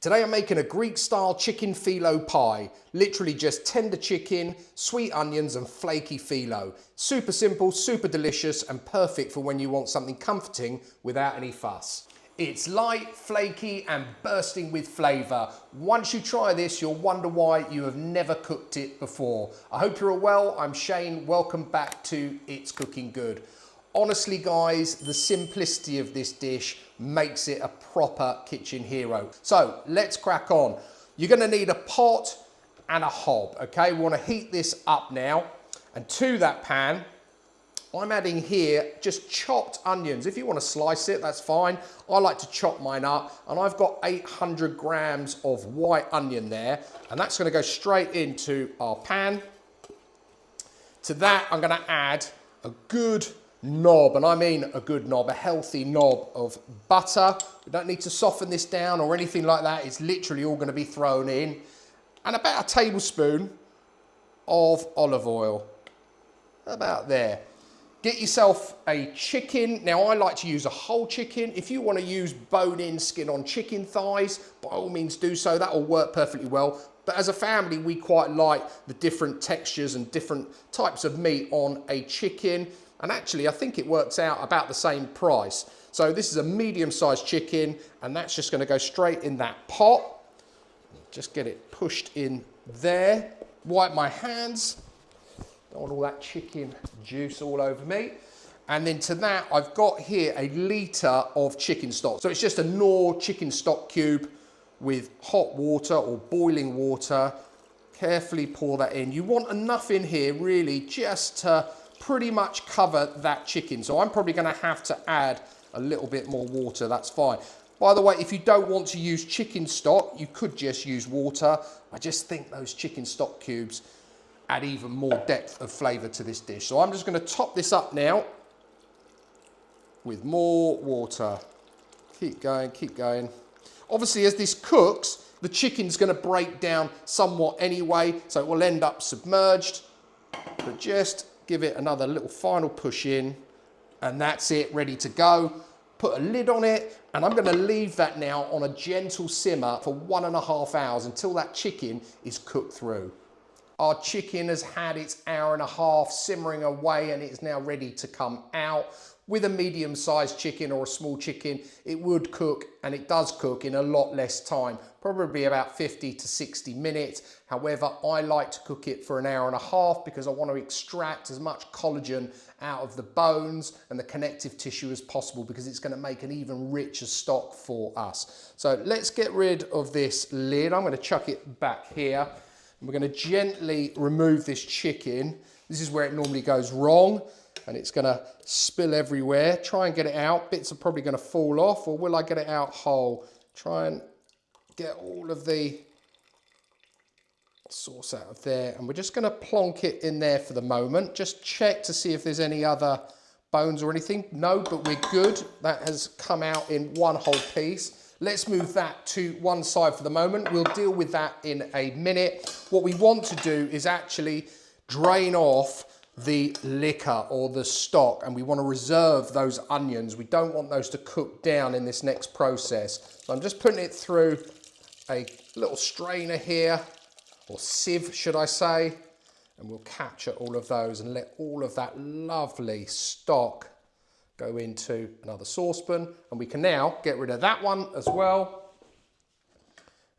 Today I'm making a Greek-style chicken filo pie. Literally just tender chicken, sweet onions and flaky filo. Super simple, super delicious and perfect for when you want something comforting without any fuss. It's light, flaky and bursting with flavour. Once you try this, you'll wonder why you have never cooked it before. I hope you're all well. I'm Shane. Welcome back to It's Cooking Good. Honestly guys, the simplicity of this dish makes it a proper kitchen hero. So let's crack on. You're gonna need a pot and a hob, okay? We wanna heat this up now. And to that pan, I'm adding here just chopped onions. If you wanna slice it, that's fine. I like to chop mine up. And I've got 800 grams of white onion there. And that's gonna go straight into our pan. To that, I'm gonna add a good knob, and I mean a good knob, a healthy knob of butter. We don't need to soften this down or anything like that. It's literally all going to be thrown in. And about a tablespoon of olive oil. About there. Get yourself a chicken. Now I like to use a whole chicken. If you want to use bone-in skin on chicken thighs, by all means do so. That will work perfectly well. But as a family, we quite like the different textures and different types of meat on a chicken. And actually, I think it works out about the same price. So this is a medium-sized chicken, and that's just gonna go straight in that pot. Just get it pushed in there. Wipe my hands. Don't want all that chicken juice all over me. And then to that, I've got here a litre of chicken stock. So it's just a Knorr chicken stock cube with hot water or boiling water. Carefully pour that in. You want enough in here, really, just to pretty much cover that chicken. So I'm probably gonna have to add a little bit more water, that's fine. By the way, if you don't want to use chicken stock, you could just use water. I just think those chicken stock cubes add even more depth of flavour to this dish. So I'm just gonna top this up now with more water. Keep going, keep going. Obviously, as this cooks, the chicken's gonna break down somewhat anyway, so it will end up submerged, but just give it another little final push in, and that's it, ready to go. Put a lid on it, and I'm gonna leave that now on a gentle simmer for 1.5 hours until that chicken is cooked through. Our chicken has had its 1.5 hours simmering away, and it's now ready to come out. With a medium-sized chicken or a small chicken, it would cook, and it does cook in a lot less time, probably about 50 to 60 minutes. However, I like to cook it for 1.5 hours because I want to extract as much collagen out of the bones and the connective tissue as possible, because it's going to make an even richer stock for us. So let's get rid of this lid. I'm going to chuck it back here. And we're going to gently remove this chicken. This is where it normally goes wrong, and it's gonna spill everywhere. Try and get it out. Bits are probably gonna fall off, or will I get it out whole? Try and get all of the sauce out of there. And we're just gonna plonk it in there for the moment. Just check to see if there's any other bones or anything. No, but we're good. That has come out in one whole piece. Let's move that to one side for the moment. We'll deal with that in a minute. What we want to do is actually drain off the liquor or the stock, and we want to reserve those onions. We don't want those to cook down in this next process. So I'm just putting it through a little strainer here, or sieve should I say, and we'll capture all of those and let all of that lovely stock go into another saucepan. And we can now get rid of that one as well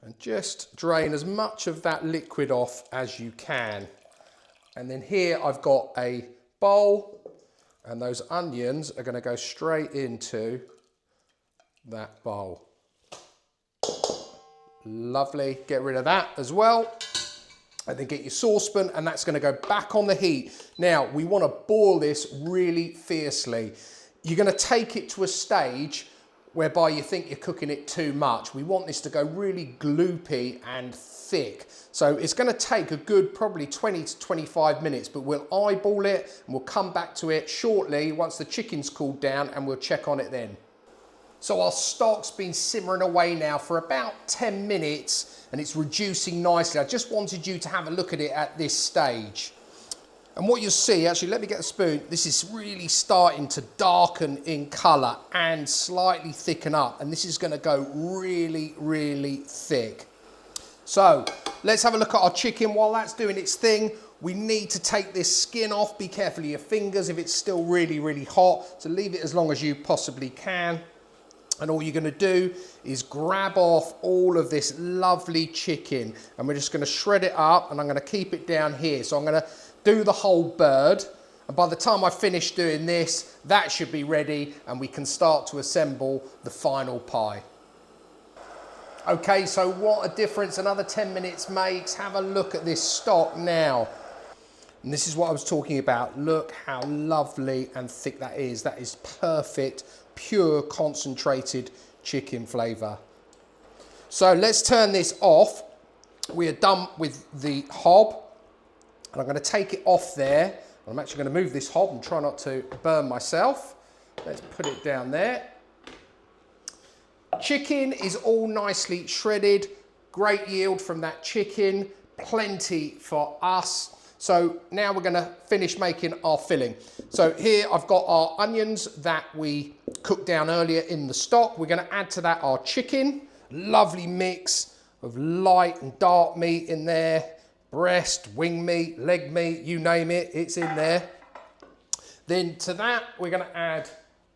and just drain as much of that liquid off as you can. And then here I've got a bowl, and those onions are going to go straight into that bowl. Lovely. Get rid of that as well. And then get your saucepan, and that's going to go back on the heat. Now, we want to boil this really fiercely. You're going to take it to a stage whereby you think you're cooking it too much. We want this to go really gloopy and thick. So it's going to take a good probably 20 to 25 minutes, but we'll eyeball it and we'll come back to it shortly once the chicken's cooled down, and we'll check on it then. So our stock's been simmering away now for about 10 minutes and it's reducing nicely. I just wanted you to have a look at it at this stage. And what you'll see, actually, let me get a spoon. This is really starting to darken in colour and slightly thicken up. And this is going to go really, really thick. So let's have a look at our chicken. While that's doing its thing, we need to take this skin off. Be careful of your fingers if it's still really, really hot. So leave it as long as you possibly can. And all you're going to do is grab off all of this lovely chicken. And we're just going to shred it up, and I'm going to keep it down here. So I'm going to do the whole bird. And by the time I finish doing this, that should be ready, and we can start to assemble the final pie. Okay, so what a difference another 10 minutes makes. Have a look at this stock now. And this is what I was talking about. Look how lovely and thick that is. That is perfect, pure, concentrated chicken flavour. So let's turn this off. We are done with the hob. And I'm going to take it off there. I'm actually going to move this hob and try not to burn myself. Let's put it down there. Chicken is all nicely shredded. Great yield from that chicken. Plenty for us. So now we're going to finish making our filling. So here I've got our onions that we cooked down earlier in the stock. We're going to add to that our chicken. Lovely mix of light and dark meat in there. Breast, wing meat, leg meat, you name it, it's in there. Then to that, we're going to add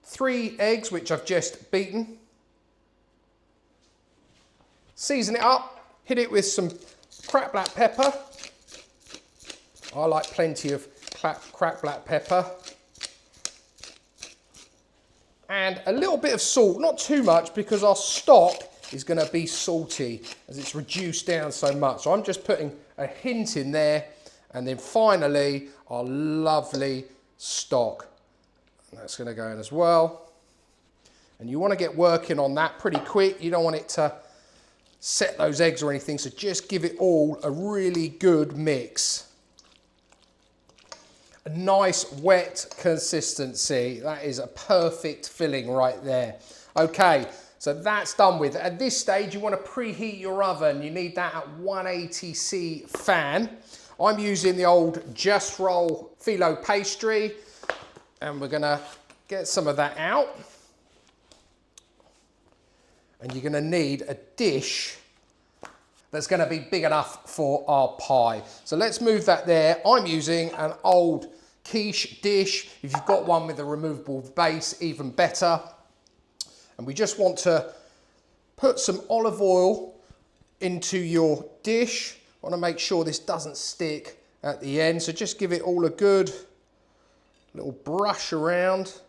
3 eggs, which I've just beaten. Season it up, hit it with some cracked black pepper. I like plenty of cracked black pepper. And a little bit of salt, not too much, because our stock is going to be salty as it's reduced down so much. So I'm just putting a hint in there, and then finally our lovely stock. And that's going to go in as well. And you want to get working on that pretty quick. You don't want it to set those eggs or anything, so just give it all a really good mix. A nice wet consistency. That is a perfect filling right there. Okay, so that's done with. At this stage, you want to preheat your oven. You need that at 180C fan. I'm using the old Just Roll Filo pastry, and we're going to get some of that out. And you're going to need a dish that's going to be big enough for our pie. So let's move that there. I'm using an old quiche dish. If you've got one with a removable base, even better. And we just want to put some olive oil into your dish. I want to make sure this doesn't stick at the end. So just give it all a good little brush around.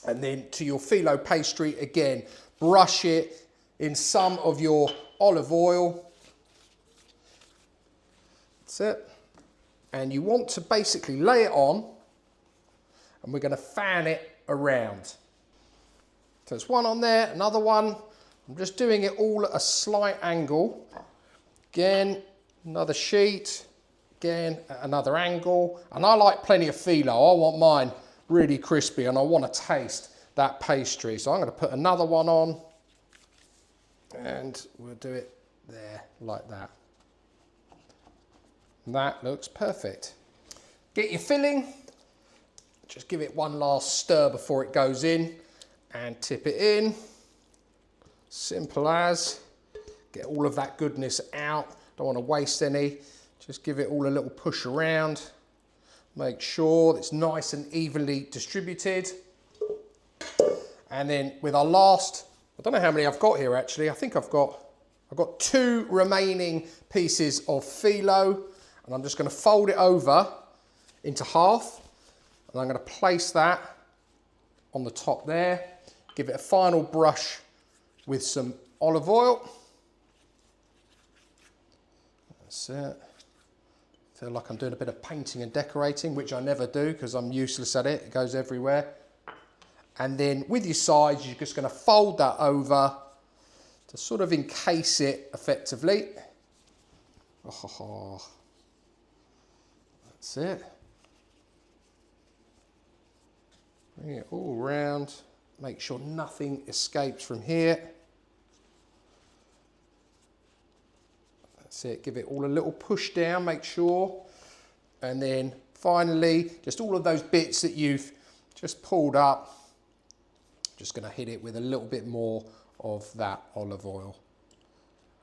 And then to your phyllo pastry again, brush it in some of your olive oil. That's it. And you want to basically lay it on, and we're going to fan it around. So there's one on there, another one. I'm just doing it all at a slight angle. Again, another sheet. Again, at another angle. And I like plenty of phyllo. I want mine really crispy, and I want to taste that pastry. So I'm going to put another one on, and we'll do it there like that. And that looks perfect. Get your filling. Just give it one last stir before it goes in, and tip it in. Simple as. Get all of that goodness out. Don't want to waste any. Just give it all a little push around. Make sure it's nice and evenly distributed. And then with our last, I don't know how many I've got here actually. I think I've got 2 remaining pieces of phyllo, and I'm just going to fold it over into half, and I'm going to place that on the top there. Give it a final brush with some olive oil. That's it. Feel like I'm doing a bit of painting and decorating, which I never do because I'm useless at it. It goes everywhere. And then with your sides, you're just going to fold that over to sort of encase it effectively. Oh, that's it. Bring it all around. Make sure nothing escapes from here. That's it. Give it all a little push down, make sure. And then finally, just all of those bits that you've just pulled up, just going to hit it with a little bit more of that olive oil.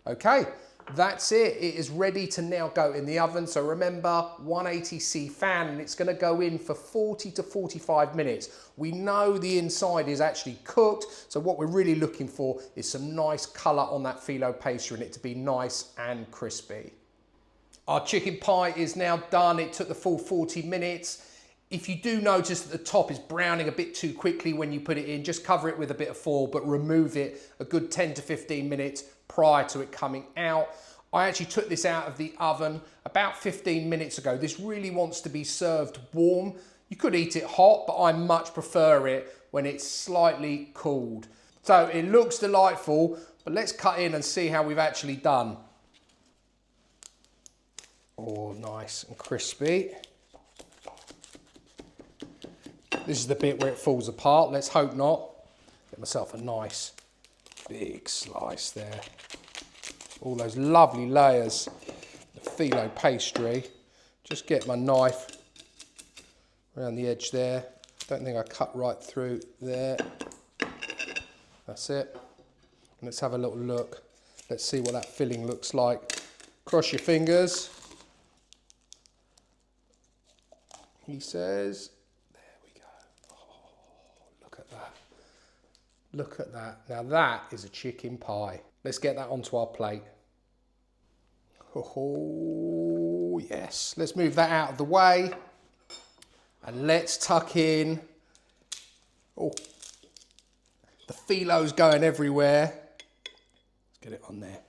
Okay, that's it. It is ready to now go in the oven. So remember, 180C fan, and it's going to go in for 40 to 45 minutes. We know the inside is actually cooked, so what we're really looking for is some nice colour on that phyllo pastry and it to be nice and crispy. Our chicken pie is now done. It took the full 40 minutes. If you do notice that the top is browning a bit too quickly when you put it in, just cover it with a bit of foil, but remove it a good 10 to 15 minutes prior to it coming out. I actually took this out of the oven about 15 minutes ago. This really wants to be served warm. You could eat it hot, but I much prefer it when it's slightly cooled. So it looks delightful, but let's cut in and see how we've actually done. Oh, nice and crispy. This is the bit where it falls apart. Let's hope not. Get myself a nice big slice there. All those lovely layers of phyllo pastry. Just get my knife around the edge there. Don't think I cut right through there. That's it. Let's have a little look. Let's see what that filling looks like. Cross your fingers. He says, there we go. Oh, look at that. Look at that. Now that is a chicken pie. Let's get that onto our plate. Oh, yes. Let's move that out of the way. And let's tuck in. Oh, the phyllo's going everywhere. Let's get it on there.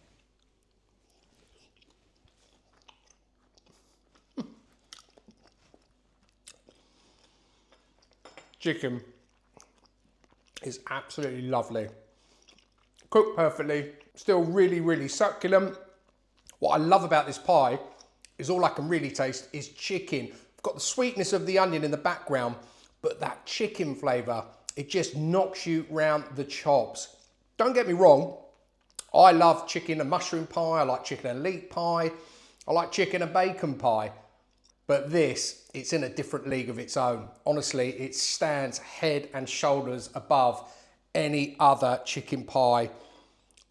Chicken is absolutely lovely. Cooked perfectly, still really, really succulent. What I love about this pie is all I can really taste is chicken. I've got the sweetness of the onion in the background, but that chicken flavour, it just knocks you round the chops. Don't get me wrong, I love chicken and mushroom pie, I like chicken and leek pie, I like chicken and bacon pie. But this, it's in a different league of its own. Honestly, it stands head and shoulders above any other chicken pie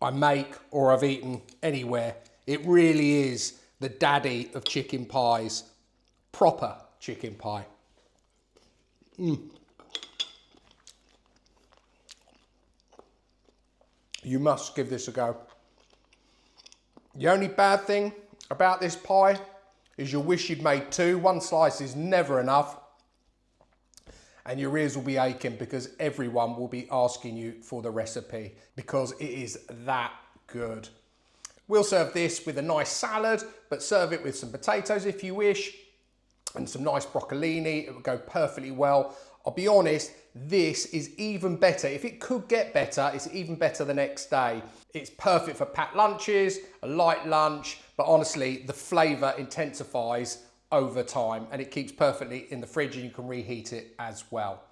I make or I've eaten anywhere. It really is the daddy of chicken pies. Proper chicken pie. You must give this a go. The only bad thing about this pie is you'll wish you'd made two. One slice is never enough. And your ears will be aching because everyone will be asking you for the recipe because it is that good. We'll serve this with a nice salad, but serve it with some potatoes if you wish and some nice broccolini. It would go perfectly well. I'll be honest, this is even better. If it could get better, it's even better the next day. It's perfect for packed lunches, a light lunch, but honestly, the flavour intensifies over time and it keeps perfectly in the fridge and you can reheat it as well.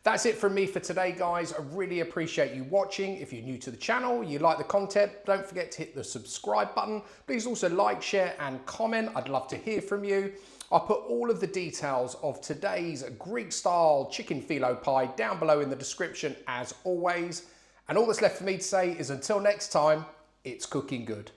That's it from me for today, guys. I really appreciate you watching. If you're new to the channel, you like the content, don't forget to hit the subscribe button. Please also like, share and comment. I'd love to hear from you. I'll put all of the details of today's Greek-style chicken philo pie down below in the description as always. And all that's left for me to say is until next time, it's cooking good.